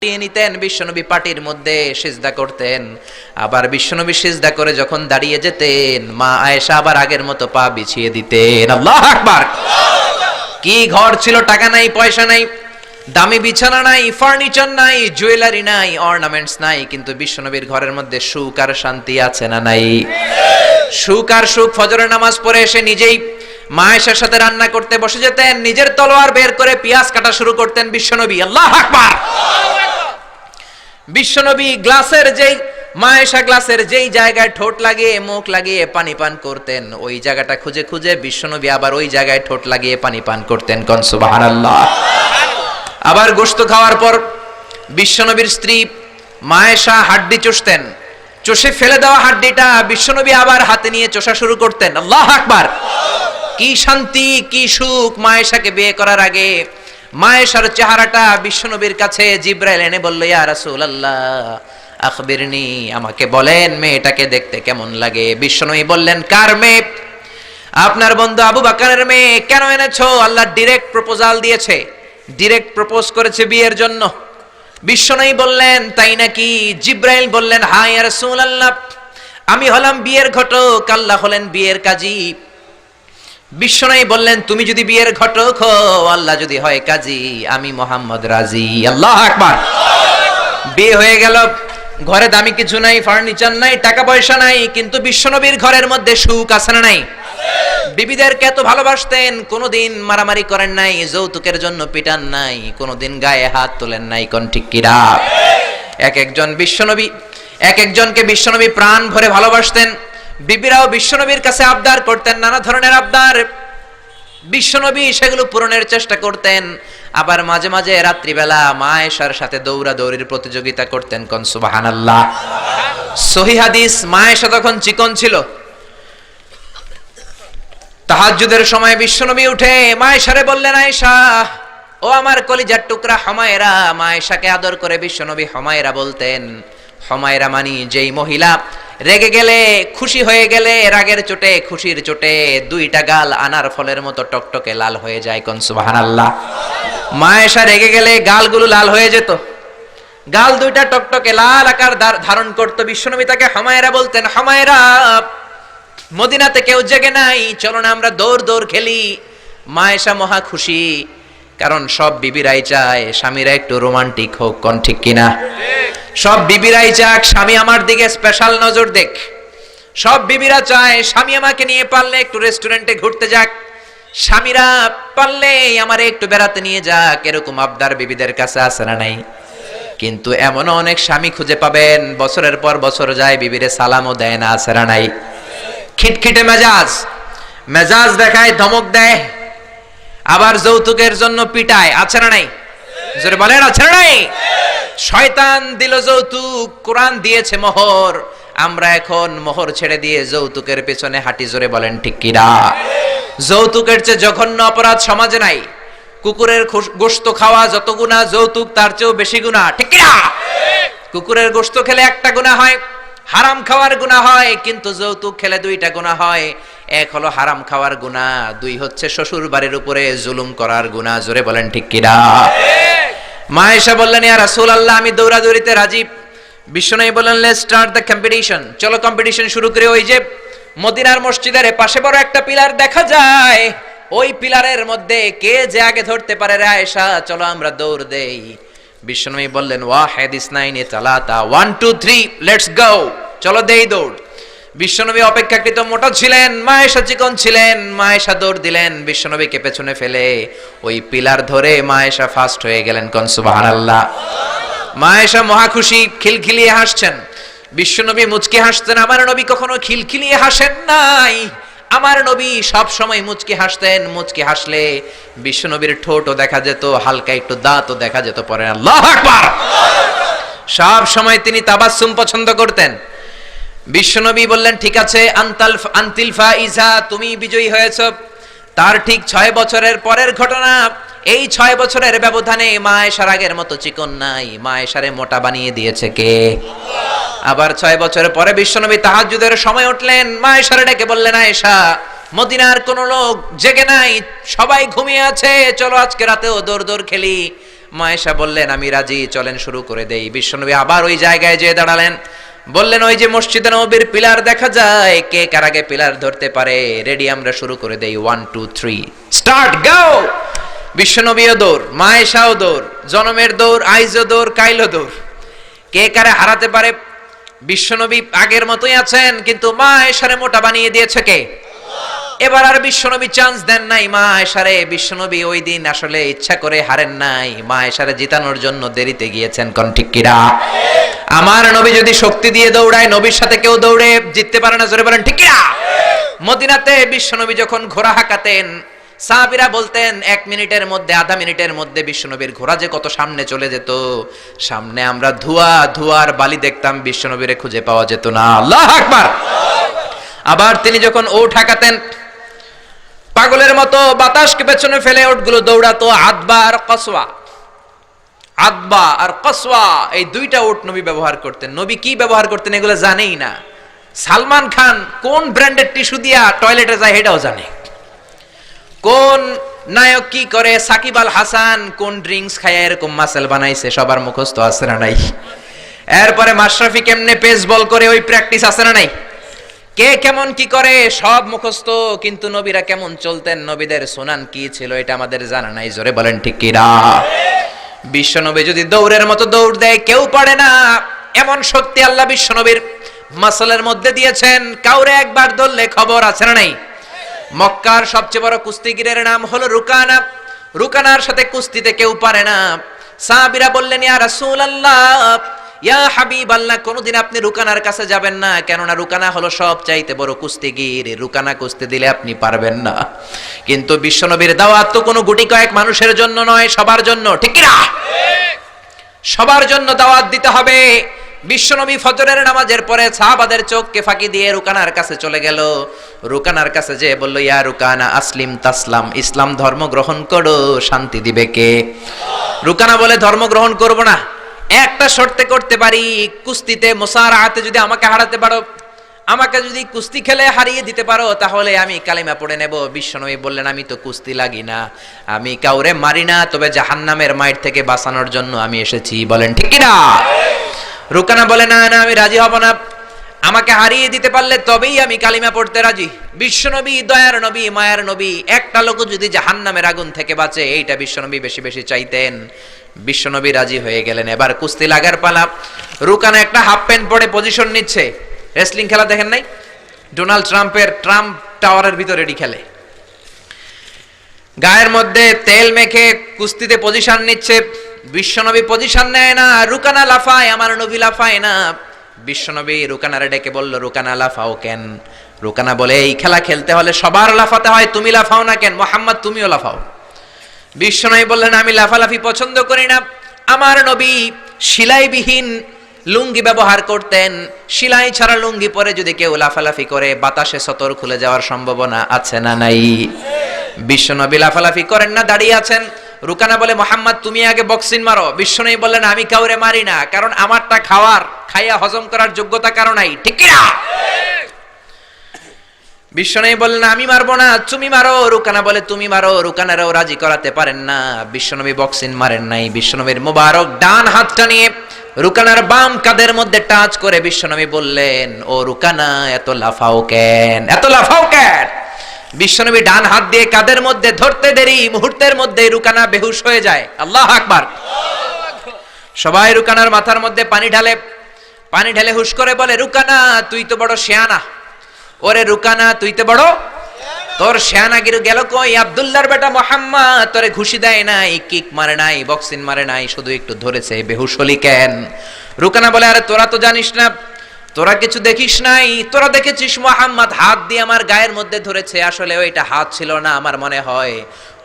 নিতেন, বিশ্বনবী পাটির মধ্যে সিজদা করতেন। আবার বিশ্বনবী সিজদা করে যখন দাঁড়িয়ে যেতেন, মা আয়েশা আবার আগের মতো পা বিছিয়ে দিতেন। আল্লাহু আকবার। কি ঘর ছিল, টাকা নাই, পয়সা নাই, দামি বিছানা নাই, ফার্নিচার নাই, জুয়েলারি নাই, অর্নামেন্টস নাই, কিন্তু বিশ্বনবীর ঘরের মধ্যে সুখ আর শান্তি আছে না নাই? সুখ আর সুখ। ফজরের নামাজ পড়ে এসে নিজেই মা আয়েশার সাথে রান্না করতে বসে যেতেন, নিজের তলোয়ার বের করে পেঁয়াজ কাটা শুরু করতেন বিশ্বনবী। আল্লাহু আকবার। বিশ্বনবী গ্লাসের মা আয়েশা গ্লাসের যেই জায়গায় ঠোঁট লাগিয়ে মুখ লাগিয়ে পানি পান করতেন, ওই জায়গাটা খুঁজে খুঁজে বিশ্বনবী আবার ওই জায়গায় ঠোঁট লাগিয়ে পানি পান করতেন। কোন সুবহানাল্লাহ। আবার গোশত খাওয়ার পর বিশ্বনবীর স্ত্রী মা আয়েশা হাড্ডি চষতেন, চষে ফেলে দেওয়া হাড্ডিটা বিশ্বনবী আবার হাতে নিয়ে চষা শুরু করতেন। আল্লাহু আকবার। কি শান্তি, কি সুখ। মা আয়েশাকে বিয়ে করার আগে মা আয়েশার চেহারাটা বিশ্বনবীর কাছে জিবরাইল এনে বলল, ইয়া রাসূলুল্লাহ আখবিরনি, আমাকে বলেন মেয়েটাকে দেখতে কেমন লাগে। বিশ্বনবী বললেন, কার মেয়ে? আপনার বন্ধু আবু বকরের মেয়ে। কেন এনেছো? আল্লাহ ডাইরেক্ট প্রপোজাল দিয়েছে, ডাইরেক্ট প্রপোজ করেছে বিয়ের জন্য। বিশ্বনবী বললেন, তাই নাকি? জিবরাইল বললেন, হ্যাঁ ইয়া রাসূলুল্লাহ, আমি হলাম বিয়ের ঘটক, আল্লাহ হলেন বিয়ের কাজী। বিশ্বনবী বললেন, তুমি যদি বিয়ের ঘটক হও, আল্লাহ যদি হয় কাজী, আমি মুহাম্মদ রাজি। আল্লাহু আকবার। বিয়ে হয়ে গেল। ঘরে দামি কিছু নাই, ফার্নিচার নাই, টাকা পয়সা নাই, কিন্তু বিশ্বনবীর ঘরের মধ্যে সুখ আছে না নাই? বিবিদেরকে এত ভালোবাসতেন, কোনোদিন মারামারি করেন নাই, যৌতুকের জন্য পিটান নাই, কোনোদিন গায়ে হাত তোলেন নাই। কোন ঠিক কিরা? এক একজনকে বিশ্বনবী প্রাণ ভরে ভালোবাসতেন। বিবিরাও বিশ্বনবীর কাছে আবদার করতেন, নানা ধরনের আবদার। বিশ্বনবী সেগুলো পূরণের চেষ্টা করতেন। আবার মাঝে মাঝে রাত্রিবেলা মা আয়েশার সাথে দৌড়াদৌড়ির প্রতিযোগিতা করতেন। কোন সুবহানাল্লাহ। সহিহ হাদিস, মা আয়েশা তখন চিকন ছিল। তাহাজ্জুদের সময় বিশ্বনবী উঠে মা আয়েশারে বললেন, আয়েশা, ও আমার কলিজার টুকরা হুমায়রা। মা আয়েশাকে আদর করে বিশ্বনবী হুমায়রা বলতেন। হুমায়রা মানি যেই মহিলা রেগে গেলে, খুশি হয়ে গেলে, রাগের চোটে, খুশির চোটে দুইটা গাল আনার ফলের মতো টকটকে লাল হয়ে যায়। কোন সুবহানাল্লাহ। মা আয়েশা রেগে গেলে গালগুলো লাল হয়ে যেত, গাল দুইটা টকটকে লাল আকার ধারণ করত। বিশ্বনবী তাকে হুমায়রা বলতেন, হুমায়রা, মদিনাতে কেউ জেগে নাই, চলো না আমরা দৌড় দৌড় খেলি। মা আয়েশা মহা খুশি, কারণ সব বিবিরাই চায় স্বামীরা একটু রোমান্টিক হোক। কোন ঠিক কিনা? সব বিবিরাই চাক স্বামী আমার দিকে স্পেশাল নজর দেখ। সব বিবিরা চায় স্বামী আমাকে নিয়ে পারলে একটু রেস্টুরেন্টে ঘুরতে যাক, স্বামীরা পারলে আমারে একটু বেড়াতে নিয়ে যাক। এরকম আবদার বিবিদের কাছে আছে না নাই? কিন্তু এমনও অনেক স্বামী খুঁজে পাবেন, বছরের পর বছর যায়, বিবিরে সালামও দেয় না। আছে না নাই? খিটখিটে মেজাজ দেখায়, ধমক দেয়, আবার যৌতুকের জন্য পিটায়। আছে না নাই? জোরে বলেন, আছে না নাই? শয়তান দিল যৌতুক, কোরআন দিয়েছে মোহর। আমরা এখন মোহর ছেড়ে দিয়ে যৌতুকের পেছনে হাঁটি। জোরে বলেন ঠিক কিনা? যৌতুকের চেয়ে জঘন্য অপরাধ সমাজে নাই। কুকুরের গোশত খাওয়া যত গুনাহ, যৌতুক তার চেয়েও বেশি গুনাহ। ঠিক কিনা? কুকুরের গোশত খেলে একটা গুনাহ হয়, হারাম খাওয়ার গুনাহ হয়, কিন্তু যৌতুক খেলে দুইটা গুনাহ হয়। এক হলো হারাম খাওয়ার গুনাহ, দুই হচ্ছে শ্বশুর বাড়ির উপরে জুলুম করার গুনাহ। জোরে বলেন ঠিক কিনা? মা আয়েশা বললেন, ইয়া রাসূলুল্লাহ, আমি দৌড়াদৌড়িতে রাজি। বিশ্বনবী বললেন, লেটস স্টার্ট দ্য কম্পিটিশন, চলো কম্পিটিশন শুরু করি। ওই যে মদিনার মসজিদের পাশে বড় একটা পিলার দেখা যায়, ওই পিলারের মধ্যে কে যে আগে ধরতে পারে রে আয়েশা, চলো আমরা দৌড় দেই। বিশ্বনবী বললেন, ওয়াহিদ ইসনাইনি তালাতা, 1 2 3 লেটস গো, চলো দেই দৌড়। বিশ্বনবী অপেক্ষাকৃত মোটা ছিলেন, মা আয়েশা চিকন ছিলেন। মা আয়েশা দৌড় দিলেন, বিশ্বনবীকে পেছনে ফেলে ওই পিলার ধরে মা আয়েশা ফার্স্ট হয়ে গেলেন। কোন সুবহানাল্লাহ। মা আয়েশা মহা খুশি, খিলখিলিয়ে হাসছেন। বিশ্বনবী মুচকি হাসতেন। আমার নবী কখনো খিলখিলিয়ে হাসেন নাই। আমার নবী সব সময় মুচকি হাসতেন। মুচকি হাসলে বিশ্বনবীর ঠোঁটও দেখা যেত, হালকা একটু দাঁতও দেখা যেত। পরে আল্লাহু আকবার। সব সময় তিনি তাবাসসুম পছন্দ করতেন। বিশ্বনবী বললেন, ঠিক আছে, আনতিল ফাইজা, তুমি বিজয়ী হয়েছ। তার ঠিক 6 বছরের পরের ঘটনা। এই 6 বছরের ব্যবধানে মা আয়েশার আগের মতো চিকন নাই, মা আয়েশারে মোটা বানিয়ে দিয়েছে কে? আবার 6 বছর পরে বিশ্বনবী তাহাজ্জুদের সময় উঠলেন, মা আয়েশারে ডেকে বললেন, আয়েশা, মদিনার কোন লোক জেগে নাই, সবাই ঘুমিয়ে আছে, চলো আজকে রাতেও দৌড় দৌড় খেলি। মা আয়েশা বললেন আমি রাজি, চলেন শুরু করে দেই। বিশ্বনবী আবার ওই জায়গায় যেয়ে দাঁড়ালেন, বললেন ওই যে মসজিদে নববীর পিলার দেখা যায়, কে কার আগে পিলার ধরতে পারে? রেডি, আমরা শুরু করে দেই। 1 2 3 স্টার্ট, গো। বিশ্বনবীও দৌড়, মা আয়েশাও দৌড়, জনমের দৌড়, আইজও দৌড়, কাইলও দৌড়। কে কারে হারাতে পারে? বিশ্বনবী আগের মতোই আছেন, কিন্তু মা আয়েশারে মোটা বানিয়ে দিয়েছে কে? এবার আর বিশ্বনবী চান্স দেন নাই মা আয়েশারে। বিশ্বনবী ওই দিন আসলে ইচ্ছা করে হারেন নাই, মা আয়েশারে জিতানোর জন্য দেরিতে গিয়েছেন। কোন ঠিক কিরা? আমার নবী যদি শক্তি দিয়ে দৌড়ায়, নবীর সাথে কেউ দৌড়ে জিততে পারে না। জোরে বলেন ঠিক কিরা? মদিনাতে বিশ্বনবী যখন ঘোড়া হাঁকাতেন, সাহাবীরা বলতেন 1 মিনিটের মধ্যে, আধা মিনিটের মধ্যে বিশ্বনবীর ঘোড়া যে কত সামনে চলে যেত। সামনে আমরা ধোঁয়ার বালি দেখতাম, বিশ্বনবীরে খুঁজে পাওয়া যেত না। আল্লাহু আকবার। আবার তিনি যখন ওট হাঁকাতেন, পাগলের মতো বাতাসকে পেছনে ফেলে ওটগুলো দৌড়াতো। আদবা আর কসওয়া, এই দুইটা ওট নবী ব্যবহার করতেন। নবী কি ব্যবহার করতেন এগুলো জানেই না। সালমান খান কোন ব্র্যান্ডের টিস্যু দিয়া টয়লেটে যায় এটাও জানে। কোন নায়ক কি করে, সাকিব আল হাসান কোন ড্রিঙ্কস খায় এরকম মাসেল বানাইছে, সবার মুখস্থ আছে না নাই? এরপরে মাশরাফি কেমনে পেস বল করে, ওই প্র্যাকটিস আছে না নাই? কে কেমন কি করে সব মুখস্থ, কিন্তু নবীরা কেমন চলতেন, নবীদের সুনান কি ছিল এটা আমাদের জানা নাই। জোরে বলেন ঠিক কিনা? বিশ্বনবী যদি দৌড়ের মতো দৌড় দেয় কেউ পারে না, এমন শক্তি আল্লাহ বিশ্বনবীর মাসলের মধ্যে দিয়েছেন। কাউরে একবার ধরলে খবর আছে না নাই? মক্কার সবচেয়ে বড় কুস্তিগিরের নাম হলো রুকানা। রুকানার সাথে কুস্তিতে কেউ পারে না। সাহাবীরা বললেন ইয়া রাসূলুল্লাহ, ইয়া হাবিবাল্লাহ, কোনদিন আপনি রুকানার কাছে যাবেন না, কেননা রুকানা হলো সব চাইতে বড় কুস্তিগির, রুকানা কুস্তি দিলে আপনি পারবেন না। কিন্তু বিশ্বনবীর দাওয়াত তো কোনো গুটি কয়েক মানুষের জন্য নয়, সবার জন্য। ঠিক কি না? সবার জন্য দাওয়াত দিতে হবে। বিশ্বনবী ফজরের নামাজের পরে সাহাবাদের চোখকে ফাঁকি দিয়ে রুকানার কাছে চলে গেল। রুকানার কাছে যে বলল ইয়া রুকানা আসলিম তাসলাম, ইসলাম ধর্ম গ্রহণ করো, শান্তি দিবে কে? রুকানা বলে ধর্ম গ্রহণ করব না, একটা শর্তে করতে পারি, কুস্তিতে মুসারাআতে যদি আমাকে হারাতে পারো, আমাকে যদি কুস্তি খেলে হারিয়ে দিতে পারো, তাহলে আমি কালিমা পড়ে নেব। বিশ্বনবী বললেন আমি তো কুস্তি লাগি না, আমি কাউরে মারি না, তবে জাহান্নামের মাইর থেকে বাঁচানোর জন্য আমি এসেছি। বলেন ঠিক কি না? রুকানা বলে না না, আমি রাজি হব না, আমাকে হারিয়ে দিতে পারলে তবেই আমি কালিমা পড়তে রাজি। বিশ্বনবী দয়ার নবী, মায়ার নবী, একটা লোক যদি জাহান্নামের আগুন থেকে বাঁচে, এইটা বিশ্বনবী বেশি বেশি চাইতেন। বিশ্বনবী রাজি হয়ে গেলেন। এবার কুস্তি লাগার পালা। রুকানা একটা হাফ প্যান্ট পরে পজিশন নিচ্ছে। রেসলিং খেলা দেখেন নাই? ডোনাল্ড ট্রাম্পের ট্রাম্প টাওয়ারের ভিতরে এডি খেলে, গায়ের মধ্যে তেল মেখে কুস্তিতে পজিশন নিচ্ছে। বিশ্বনবী পজিশন নেয় না, রুকানা লাফায়, আমার নবী লাফায় না। বিশ্বনবী রুকানারে ডেকে বলল রুকানা লাফাও কেন? রুকানা বলে এই খেলা খেলতে হলে সবার লাফাতে হয়, তুমি লাফাও না কেন? মোহাম্মদ তুমিও লাফাও। বিশ্বনবী বললেন আমি লাফালাফি পছন্দ করি না। আমার নবী সেলাইবিহীন লুঙ্গি ব্যবহার করতেন। সেলাই ছাড়া লুঙ্গি পরে যদি কেউ লাফালাফি করে, বাতাসে সতর খুলে যাওয়ার সম্ভাবনা আছে না নাই? বিশ্বনবী লাফালাফি করেন না, দাঁড়িয়ে আছেন। রুকানা বলে মোহাম্মদ তুমি আগে বক্সিং মারো। বিশ্বনবী বললেন আমি কাউরে মারি না, কারণ আমারটা খাইয়া হজম করার যোগ্যতা কারো নাই। ঠিক কি না? বিশ্বনবী বললেন আমি মারবো না, তুমি মারো। রুকানা বলে তুমি মারো। রুকানারাও রাজি করাতে পারেন না। বিশ্বনবী বক্সিং মারেন নাই। বিশ্বনবীর মোবারক ডান হাতটা নিয়ে রুকানার বাম কাঁধের মধ্যে টাচ করে বিশ্বনবী বললেন ও রুকানা, এত লাফাও কেন, এত লাফাও কেন? বিশ্বনবী ডান হাত দিয়ে কাঁধের মধ্যে ধরতে দেরি, মুহূর্তের মধ্যে রুকানা বেহুশ হয়ে যায়। আল্লাহু আকবার। সবাই রুকানার মাথার মধ্যে পানি ঢালে হুশ করে বলে রুকানা তুই তো বড় শিয়ানা। ওরে রুকানা তুই তো বড়, তোর শিয়ানাগিরি গেল কই? আব্দুল্লাহর বেটা মুহাম্মদ তোরে ঘুষি দেয় নাই, কিক মারে নাই, বক্সিং মারে নাই, শুধু একটু ধরেছে, বেহুশ হলি কেন? রুকানা বলে আরে তোরা তো জানিস না, তোরা কিছু দেখিস নাই, তোরা দেখেছিস মুহাম্মদ হাত দিয়ে আমার গায়ের মধ্যে ধরেছে। আসলে ওইটা হাত ছিল না, আমার মনে হয়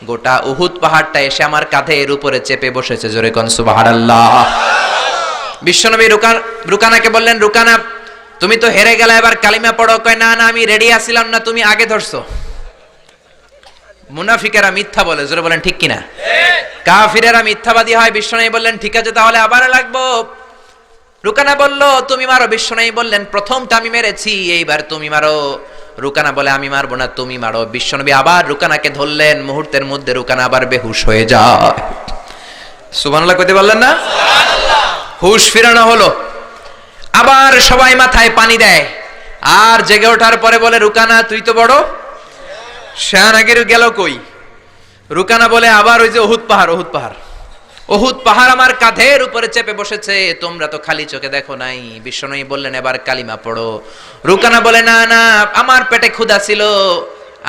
গোটা উহুদ পাহাড়টা এসে আমার কাঁধের উপরে চেপে বসেছে। জোরে কোন সুবহানাল্লাহ। বিশ্বনবী রুকানাকে বললেন রুকানা তুমি তো হেরে গেলে, এবার কালিমা পড়ো। কয় না না আমি রেডি আছিলাম না, তুমি আগে ধরছো। মুনাফিকেরা মিথ্যা বলে। জোরে বলেন ঠিক কিনা? কাফিরেরা মিথ্যাবাদী হয়। বিশ্বনবী বললেন ঠিক আছে তাহলে আবার লাগবো। রুকানা বলল তুমি মারো। বিশ্বনবী বললেন প্রথমটা আমি মেরেছি, এইবার তুমি মারো। রুকানা বলে আমি মারবো না, তুমি মারো। বিশ্বনবী আবার রুকানাকে ধরলেন। মুহূর্তের মধ্যে রুকানা আবার বেহুশ হয়ে যায়। সুবহানাল্লাহ কইতে পারলেন না? হুশ ফিরানো হলো। আবার সবাই মাথায় পানি দেয়, আর জেগে ওঠার পরে বলে, রুকানা তুই তো বড় শাহনাগের গেল কই? রুকানা বলে, আবার ওই যে উহুদ পাহাড়, উহুদ পাহাড়, উহুদ পাহাড় আমার কাঁধের উপরে চেপে বসেছে, তোমরা তো খালি চোখে দেখো নাই। বিশ্বনবী বললেন, এবার কালিমা পড়ো। রুকানা বলে, না না, আমার পেটে ক্ষুধা ছিল,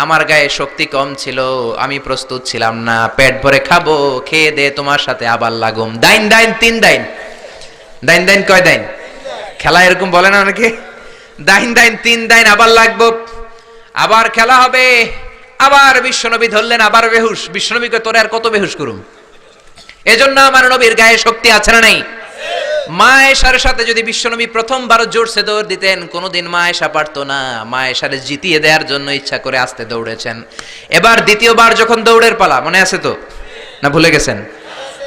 আমার গায়ে শক্তি কম ছিল, আমি প্রস্তুত ছিলাম না, পেট ভরে খাবো, খেয়ে দে তোমার সাথে আবার লাগুম। দাইন দাইন তিন দাইন, দাইন দাইন কয় দাইন? খেলা এরকম বলে না অনেকে, দাইন দাইন তিন দাইন, আবার লাগবো, আবার খেলা হবে। আবার বিশ্বনবী ধরলেন, আবার বেহুশ। বিশ্বনবীকে তোরে আর কত বেহুশ করুম? এজন্য আমার নবীর গায়ে শক্তি আছে না নাই? মা আয়েশার সাথে যদি বিশ্বনবী প্রথমবার জোরসে দৌড় দিতেন, কোনোদিন মা আয়েশা পারতো না। মা আয়েশারে জিতিয়ে দেওয়ার জন্য ইচ্ছা করে আস্তে দৌড়েছেন। এবার দ্বিতীয়বার যখন দৌড়ের পালা, মনে আছে তো না ভুলে গেছেন?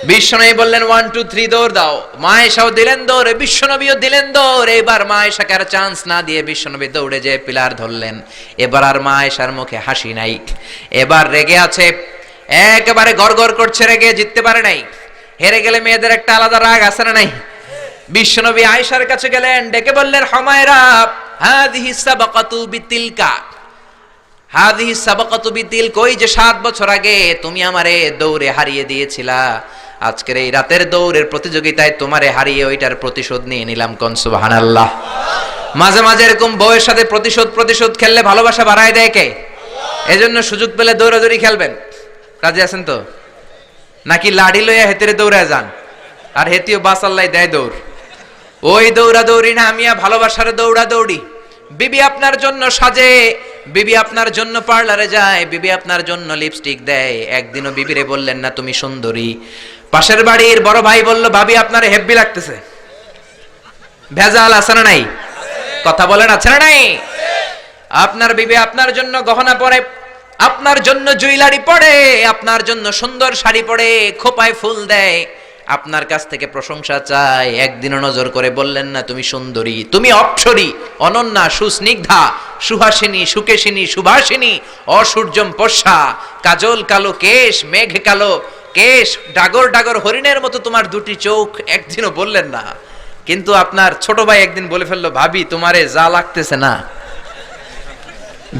বিশ্বনবী বললেন 1 2 3 দৌড় দাও। মা আয়েশাও দিলেন দৌড়, বিশ্বনবীও দিলেন দৌড়। এবার মা আয়েশাকে আর চান্স না দিয়ে বিশ্বনবী দৌড়ে যেয়ে পিলার ধরলেন। এবার আর মা আয়েশার মুখে হাসি নাই, এবার রেগে আছে, একেবারে গড়গড় করছে, রেগে জিততে পারে নাই। হেরে গেলে মেয়েদের একটা আলাদা রাগ আছে না নাই? বিশ্বনবী আয়েশার কাছে গেলেন, ডেকে বললেন, হুমায়রা হাদিহি সাবাকাতু বিতিলকা, হাদিহি সাবাকাতু বিতিল, কই যে 7 বছর আগে তুমি আমারে দৌড়ে হারিয়ে দিয়েছিলা, আজকের এই রাতের দৌড়ের প্রতিযোগিতায় তোমারে হারিয়ে ওইটার প্রতিশোধ নিয়ে নিলাম। কোন সুবহানাল্লাহ। মাঝে মাঝে এরকম বউয়ের সাথে প্রতিশোধ খেললে ভালোবাসা বাড়ায় দেয় কে? এজন্য সুযোগ পেলে দৌড়াদৌড়ি খেলবেন। রাজি আছেন তো? নাকি লাঠি লইয়া হেতেরে দৌড়ায় যান, আর হেতিও বাস আল্লাহ দেয় দৌড়? ওই দৌড়া দৌড়ি না, আমিয়া ভালোবাসার দৌড়া দৌড়ি। বিবি আপনার জন্য সাজে, বিবি আপনার জন্য পার্লারে যায়, বিবি আপনার জন্য লিপস্টিক দেয়। একদিনও বিবিরে বললেন না তুমি সুন্দরী? পাশের বাড়ির বড় ভাই বলল, ভাবি আপনার হেব্বি লাগতেছে। ভেজাল আছে না নাই? কথা বলেন, আছে না নাই? আপনার বিবি আপনার জন্য গহনা পরে, আপনার জন্য জুয়েলারি পরে, আপনার জন্য সুন্দর শাড়ি পরে, খোপায় ফুল দেয়, আপনার কাছ থেকে প্রশংসা চায়। একদিনও নজর করে বললেন না তুমি সুন্দরী, তুমি অপ্সরী, অনন্যা, সুস্নিগ্ধা, সুহাসিনী, সুকেশিনী, সুভাষিনী, অসূর্যম পশা, কাজল কালো কেশ, মেঘ কালো কেশ, ডাগর ডাগর হরিণের মতো তোমার দুটি চোখ, একদিনও বললেন না। কিন্তু আপনার ছোট ভাই একদিন বলে ফেললো, ভাবি তোমারে যা লাগতেছে না।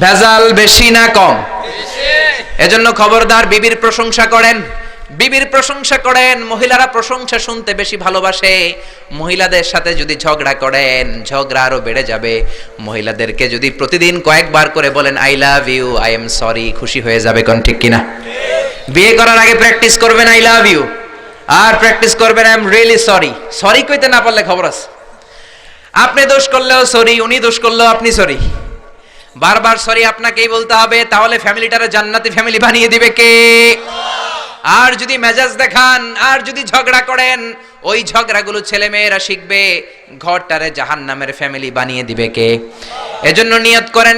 ভেজাল বেশি না কম? এজন্য খবরদার, বিবির প্রশংসা করেন, বিবির প্রশংসা করেন। মহিলারা প্রশংসা শুনতে বেশি ভালোবাসে। মহিলাদের সাথে যদি ঝগড়া করেন, ঝগড়া আরো বেড়ে যাবে। মহিলাদেরকে যদি প্রতিদিন কয়েকবার করে বলেন I love you, I am sorry, খুশি হয়ে যাবে। কোন ঠিক কিনা? বিয়ে করার আগে প্র্যাকটিস করবেন আই লাভ ইউ, আর প্র্যাকটিস করবেন I am really sorry. Sorry কইতে না পারলে খবর আছে। আপনি দোষ করলেও সরি, উনি দোষ করলেও আপনি সরি। বারবার সরি আপনাকেই বলতে হবে, তাহলে ফ্যামিলিটারে জান্নাতি ফ্যামিলি বানিয়ে দিবে কে? আর যদি মেজাজ দেখান, আর যদি ঝগড়া করেন, ওই ঝগড়াগুলো ছেলে মেয়েরা শিখবে, ঘরটারে জাহান্নামের ফ্যামিলি বানিয়ে দিবে কে? এজন্য নিয়ত করেন,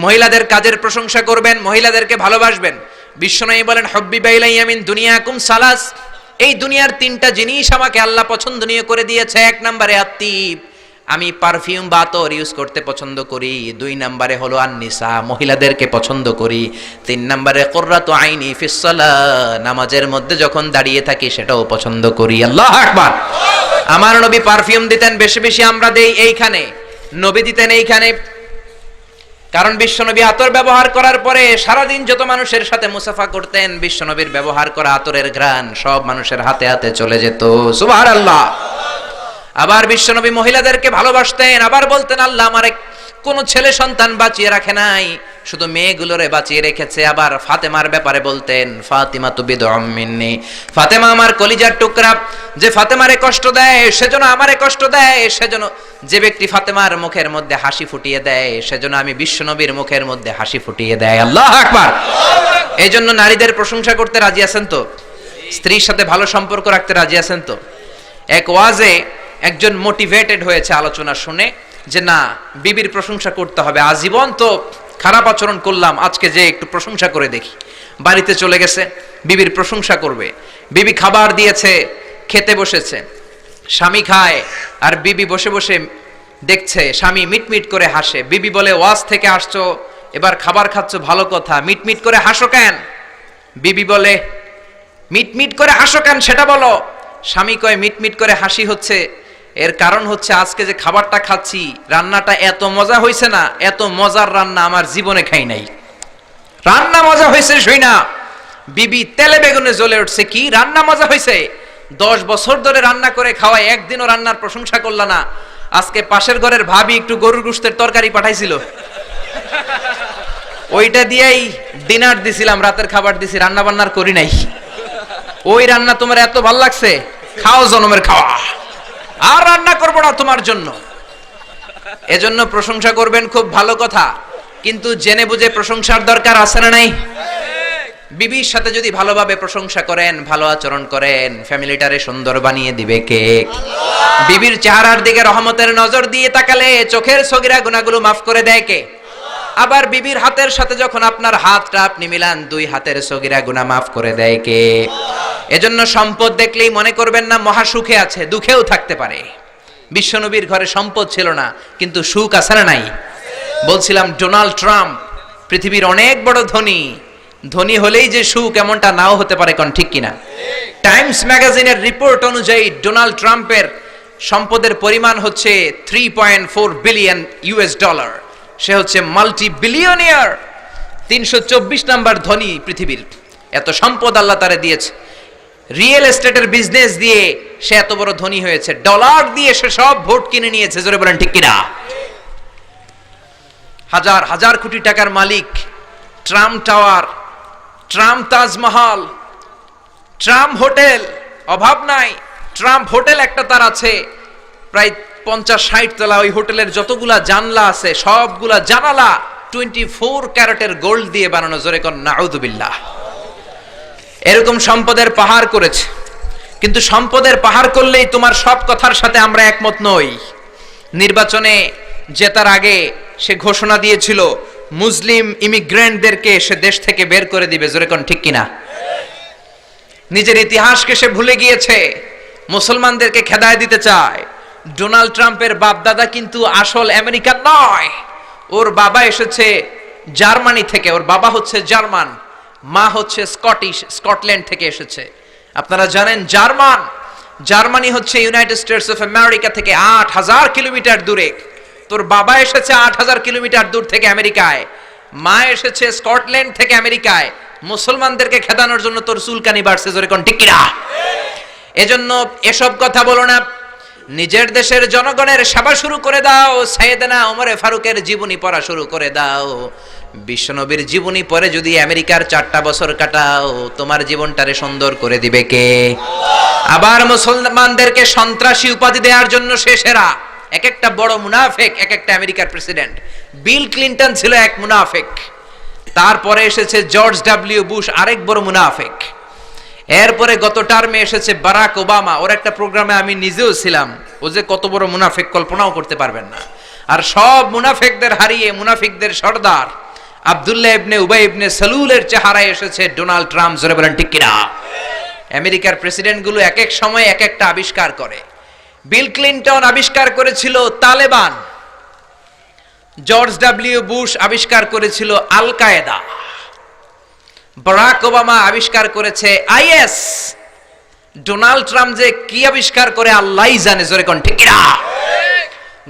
মহিলাদের কাজের প্রশংসা করবেন, মহিলাদেরকে ভালোবাসবেন। বিশ্বনবী বলেন, হব্বি বাইলাইয়া মিন দুনিয়াকুম সালাস, এই দুনিয়ার 3টা জিনিস আমাকে আল্লাহ পছন্দনীয় করে দিয়েছে। 1 নম্বরে আত্তিব, আমি পারফিউম বা আতর ইউজ করতে পছন্দ করি। 2 নম্বরে হলো আন-নিসা, মহিলাদেরকে পছন্দ করি। 3 নম্বরে কুররাতু আইনি ফিস সালাহ, নামাজের মধ্যে যখন দাঁড়িয়ে থাকি সেটাও পছন্দ করি। আল্লাহু আকবার। আমার নবী পারফিউম দিতেন বেশি বেশি, আমরা দেই এইখানে, নবী দিতেন এইখানে। কারণ বিশ্বনবী আতর ব্যবহার করার পরে সারাদিন যত মানুষের সাথে মুসাফা করতেন, বিশ্বনবীর ব্যবহার করা আতরের ঘ্রাণ সব মানুষের হাতে হাতে চলে যেত। সুবহানাল্লাহ। আবার বিশ্বনবী মহিলাদেরকে ভালোবাসতেন, আবার বলতেন, আল্লাহ আমার কোন ছেলে সন্তান বাঁচিয়ে রাখে নাই, শুধু মেয়েগুলোরে বাঁচিয়ে রেখেছে। আবার ফাতেমার ব্যাপারে বলতেন, ফাতিমা তু বিদউম মিন্নি, ফাতেমা আমার কলিজার টুকরা, যে ফাতেমারে কষ্ট দেয় সেজন্য আমারে কষ্ট দেয়, সেজন্য যে ব্যক্তি ফাতেমার মুখের মধ্যে হাসি ফুটিয়ে দেয় সেজন্য আমি বিশ্বনবীর মুখের মধ্যে হাসি ফুটিয়ে দেয়। আল্লাহু আকবার। এই জন্য নারীদের প্রশংসা করতে রাজি আছেন তো? স্ত্রীর সাথে ভালো সম্পর্ক রাখতে রাজি আছেন তো? এক ওয়াজে একজন মোটিভেটেড হয়েছে আলোচনা শুনে, যে না, বিবির প্রশংসা করতে হবে, আজীবন তো খারাপ আচরণ করলাম, আজকে যে একটু প্রশংসা করে দেখি। বাড়িতে চলে গেছে, বিবির প্রশংসা করবে। বিবি খাবার দিয়েছে, খেতে বসেছে, স্বামী খায় আর বিবি বসে বসে দেখছে, স্বামী মিটমিট করে হাসে। বিবি বলে, ওয়াজ থেকে আসছো, এবার খাবার খাচ্ছ, ভালো কথা, মিটমিট করে হাসো কেন? বিবি বলে, মিটমিট করে হাসো কেন সেটা বলো। স্বামী কয় মিটমিট করে হাসি হচ্ছে, এর কারণ হচ্ছে আজকে যে খাবারটা খাচ্ছি রান্নাটা এত মজা হয়েছে না, এত মজার রান্না আমার জীবনে খাই নাই। রান্না মজা হয়েছে শুই না, বিবি তেলে বেগুনে জ্বলে উঠছে, কি রান্না মজা হয়েছে, 10 বছর ধরে রান্না করে খাওয়ায় একদিনও রান্নার প্রশংসা করলা না। আজকে পাশের ঘরের ভাবি একটু গরুর গোশতের তরকারি পাঠাইছিল, ওইটা দিয়েই ডিনার দিছিলাম, রাতের খাবার দিছি, রান্না বান্নার করি নাই। ওই রান্না তোমার এত ভাল লাগছে, খাও জনমের খাওয়া, আর রান্না করবো না তোমার জন্য। এজন্য প্রশংসা করবেন, খুব ভালো কথা, কিন্তু জেনে বুঝে প্রশংসার দরকার আছে না নাই? বিবির সাথে যদি ভালোভাবে প্রশংসা করেন, ভালো আচরণ করেন, ফ্যামিলিটারে সুন্দর বানিয়ে দিবে কে? বিবির চেহারার দিকে রহমতের নজর দিয়ে তাকালে চোখের সগীরা গুনাহগুলো মাফ করে দেয় কে? আবার বিবির হাতের সাথে যখন আপনার হাতটা আপনি মিলান, 2 হাতের সগীরা গুনাহ মাফ করে দেয় কে? এজন্য সম্পদ দেখলেই মনে করবেন না মহা সুখে আছে, দুঃখেও থাকতে পারে। বিশ্বনবীর ঘরে সম্পদ ছিল না, কিন্তু সুখ আছে না নাই? বলছিলাম ডোনাল্ড ট্রাম্প পৃথিবীর অনেক বড় ধনী, ধনী হলেই যে সুখ এমনটা নাও হতে পারে, কোন ঠিক কিনা? টাইমস ম্যাগাজিনের রিপোর্ট অনুযায়ী ডোনাল্ড ট্রাম্পের সম্পদের পরিমাণ হচ্ছে 3.4 বিলিয়ন ইউএস ডলার। সে হচ্ছে মাল্টি বিলিয়নিয়ার, 324 নাম্বার ধনী পৃথিবীর। এত সম্পদ আল্লাহ তারে দিয়েছে, রিয়েল এস্টেটের বিজনেস দিয়ে সে এত বড় ধনী হয়েছে, ডলার দিয়ে সে সব ভোট কিনে নিয়েছে, জোরে বলেন ঠিক কিনা? হাজার হাজার কোটি টাকার মালিক, Trump tower, Trump Taj Mahal, Trump hotel, অভাব নাই। ট্রাম্প হোটেল একটা তার আছে প্রায় 50-60 তলা, ওই হোটেলের যতগুলা জানলা আছে সবগুলা জানালা 24 ক্যারেটের গোল্ড দিয়ে বানানো, জোরে কোন নাউযুবিল্লাহ। এরকম সম্পদের পাহাড় করেছে, কিন্তু সম্পদের পাহাড় করলেই তোমার সব কথার সাথে আমরা একমত নই। নির্বাচনে জেতার আগে সে ঘোষণা দিয়েছিল মুসলিম ইমিগ্রেন্টদেরকে সে দেশ থেকে বের করে দিবে, জোরে কোন ঠিক কিনা? নিজের ইতিহাসকে সে ভুলে গিয়েছে, মুসলমানদেরকে খেদায় দিতে চায়। ডোনাল্ড ট্রাম্পের বাপ দাদা কিন্তু আসল আমেরিকান নয়, ওর বাবা এসেছে জার্মানি থেকে, ওর বাবা হচ্ছে জার্মান, মা হচ্ছে স্কটিশ, স্কটল্যান্ড থেকে এসেছে। আপনারা জানেন জার্মানি হচ্ছে ইউনাইটেড স্টেটস অফ আমেরিকা থেকে 8000 কিলোমিটার দূরে। তোর বাবা এসেছে 8000 কিলোমিটার দূর থেকে আমেরিকায়, মা এসেছে স্কটল্যান্ড থেকে আমেরিকায়। মুসলমানদেরকে খেদানোর জন্য তোর চুলকানি বাড়ছে, জোরে কোন ঠিক কিনা? এজন্য এসব কথা বলো না, নিজের দেশের জনগণের সেবা শুরু করে দাও। সাইয়েদনা ওমরে ফারুকের জীবনী পড়া শুরু করে দাও। বিশ্বনবীর জীবনী পড়ে যদি আমেরিকার 4টা বছর কাটাও, তোমার জীবনটারে সুন্দর করে দিবে কে? আবার মুসলমানদেরকে সন্ত্রাসী উপাধি দেওয়ার জন্য সে সেরা। এক একটা বড় মুনাফেক, এক একটা আমেরিকার প্রেসিডেন্ট। বিল ক্লিনটন ছিল এক মুনাফেক, তারপরে এসেছে জর্জ ডব্লিউ বুশ, আরেক বড় মুনাফেক। এরপরে গত টার্মে এসেছে বারাক ওবামা, ওর একটা প্রোগ্রামে আমি নিজেও ছিলাম। ও যে কত বড় মুনাফেক কল্পনাও করতে পারবেন না। আর সব মুনাফেকদের হারিয়ে মুনাফিকদের সর্দার আব্দুল্লাহ ইবনে উবাই ইবনে সালুলের চেহারায় এসেছে ডোনাল্ড ট্রাম্প, জোরে বলেন ঠিক কিনা? আমেরিকার প্রেসিডেন্টগুলো এক এক সময় এক একটা আবিষ্কার করে। বিল ক্লিনটন আবিষ্কার করেছিল তালেবান, জর্জ ডব্লিউ বুশ আবিষ্কার করেছিল আল কায়েদা, বারাক ওবামা আবিষ্কার করেছে আইএস, ডোনাল্ড ট্রাম্প যে কি আবিষ্কার করে আল্লাহই জানে, জোরে কোন ঠিক কিনা?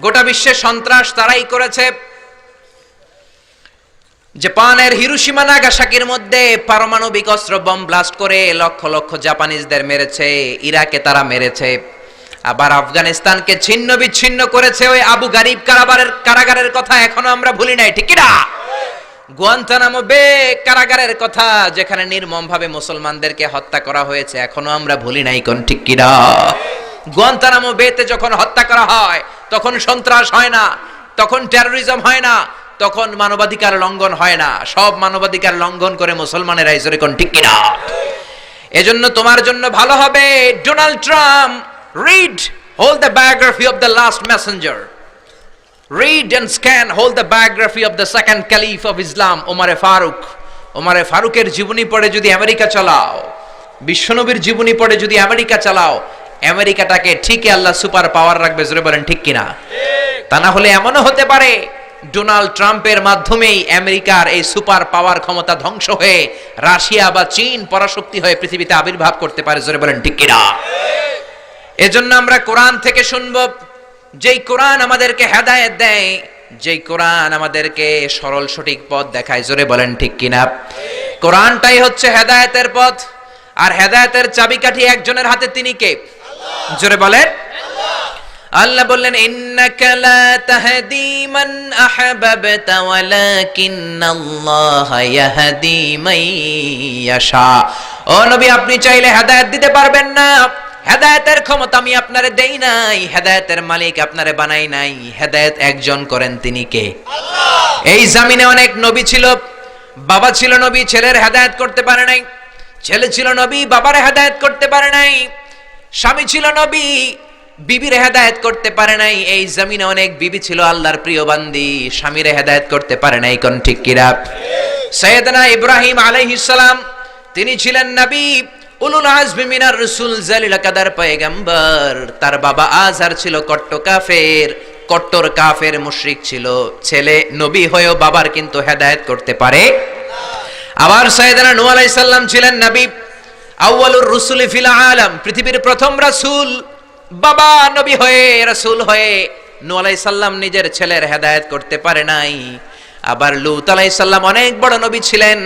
গোটা বিশ্বে সন্ত্রাস তারাই করেছে। জাপানের হিরোশিমা নাগাসাকির মধ্যে পারমাণবিক অস্ত্র বম ব্লাস্ট করে লক্ষ লক্ষ জাপানিজদের মেরেছে, ইরাকে তারা মেরেছে, আবার আফগানিস্তানকে ছিন্ন বিচ্ছিন্ন করেছে। ওই আবু গারিব কারাগারের কথা এখনো আমরা ভুলি নাই, ঠিক কিনা? গুয়ান্তানামো বে কারাগারের কথা, যেখানে নির্মম ভাবে মুসলমানদেরকে হত্যা করা হয়েছে, এখনো আমরা ভুলি নাই, কোন ঠিক কিনা? গুয়ান্তানামো বেতে যখন হত্যা করা হয় তখন সন্ত্রাস হয় না, তখন টেরোরিজম হয় না, তখন মানবাধিকার লঙ্ঘন হয় না। সব মানবাধিকার লঙ্ঘন করে মুসলমানেরা, জোরে কোন ঠিক কিনা? এজন্য তোমার জন্য ভালো হবে Donald Trump read hold the biography of the last messenger, read and scan hold the biography of the second caliph of Islam, ওমরে ফারুক। ওমরে ফারুকের জীবনী পড়ে যদি আমেরিকা চালাও, বিশ্বনবীর জীবনী পড়ে যদি আমেরিকা চালাও, আমেরিকাটাকে ঠিকই আল্লাহ সুপার পাওয়ার রাখবে, জোরে বলেন ঠিক কিনা? তা না হলে এমনও হতে পারে ডোনাল্ড ট্রাম্পের মাধ্যমেই আমেরিকার এই সুপার পাওয়ার ক্ষমতা ধ্বংস হয়ে রাশিয়া বা চীন পরাশক্তি হয়ে পৃথিবীতে আবির্ভাব করতে পারে, জোরে বলেন ঠিক কিনা? এজন্য আমরা কোরআন থেকে শুনবো, যেই কোরআন আমাদেরকে হেদায়েত দেয়, যেই কোরআন আমাদেরকে সরল সঠিক পথ দেখায়। জোরে বলেন ঠিক কিনা? কোরআনটাই হচ্ছে হেদায়েতের পথ, আর হেদায়েতের চাবিকাঠি একজনের হাতে, তিনি কে? জোরে বলেন। আল্লাহ বললেন, ইন্নাকা লা তাহদি মান আহবাবতা ওয়ালাকিন্নাল্লাহা ইয়াহদি মান ইয়াশা। ও নবী, আপনি চাইলে হেদায়েত দিতে পারবেন না। হেদায়েতের ক্ষমতা আমি আপনারে দেই নাই, হেদায়েতের মালিক আপনারে বানাই নাই। হেদায়েত একজন করেন, তিনি কে? আল্লাহ। এই জমিনে অনেক নবী ছিল, বাবা ছিল নবী, ছেলের হেদায়েত করতে পারে নাই। ছেলে ছিল নবী, বাবার হেদায়েত করতে পারে নাই। স্বামী ছিল নবী, বিবির হেদায়েত করতে পারে নাই। এই জমিনে অনেক বিবি ছিল আল্লাহর প্রিয় বান্দি, স্বামীর হেদায়েত করতে পারে নাই। কোন ঠিক কিনা? সাইয়েদনা ইব্রাহিম আলাইহিস সালাম, তিনি ছিলেন নবী, উলুল আজমি মিনার রাসূল, জালিল কাদার পয়গম্বর। তার বাবা আজহার ছিল কট্টর কাফের মুশরিক ছিল। ছেলে নবী হয়েও বাবার কিন্তু হেদায়েত করতে পারে। আবার সাইয়েদনা নূহ আলাইহিস সালাম ছিলেন নবী, আউয়ালুর রাসূলি ফিল আলাম, পৃথিবীর প্রথম রাসূল। বাবা নবী হয়ে, রাসূল হয়ে নূহ আলাইহিস সালাম নিজের ছেলের হেদায়েত করতে পারে নাই। আবার লূত আলাইহিস সালাম অনেক বড় নবী ছিলেন,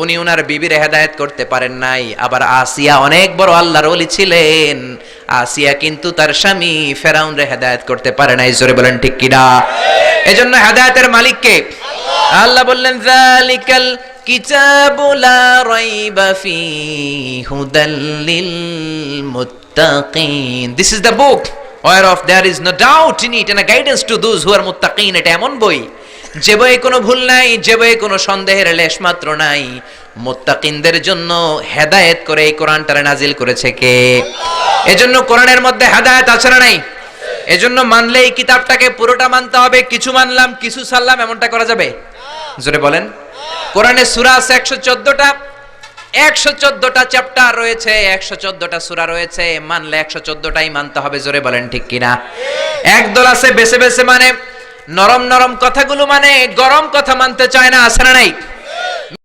উনি ওনার বিবির হেদায়েত করতে পারেন নাই। আবার আসিয়া অনেক বড় আল্লাহর ওলি ছিলেন, আসিয়া কিন্তু তার স্বামী ফেরাউনের হেদায়েত করতে পারে নাই। জোরে বলেন ঠিক কিনা? এজন্য হেদায়েতের মালিক কে? আল্লাহ বললেন, যালিকাল কিতাবু লা রাইবা ফীহি হুদাল লিল মুত্তাকিন। This is the book whereof there is no doubt in it and a guidance to those who are muttaqin। এটা এমন বই, যে বইয়ে কোনো ভুল নাই, যে বইয়ে কোনো সন্দেহের লেশ মাত্র নাই। মুত্তাকিনদের জন্য হেদায়েত করে এই কোরআনটারে নাজিল করেছে কে? এজন্য কোরআনের মধ্যে হেদায়েত আছে না নাই? এজন্য মানলে এই কিতাবটাকে পুরোটা মানতে হবে। কিছু মানলাম, কিছু ছাড়লাম, এমনটা করা যাবে? জোরে বলেন। কোরআনে সূরা আছে 114টা, 114টা চ্যাপ্টার রয়েছে, 114টা সূরা রয়েছে। মানলে 114টাই মানতে হবে। জোরে বলেন ঠিক কিনা? একদল আছে বেছে বেছে মানে, নরম নরম কথাগুলো মানে, গরম কথা মানতে চায় না। আছে না নাই?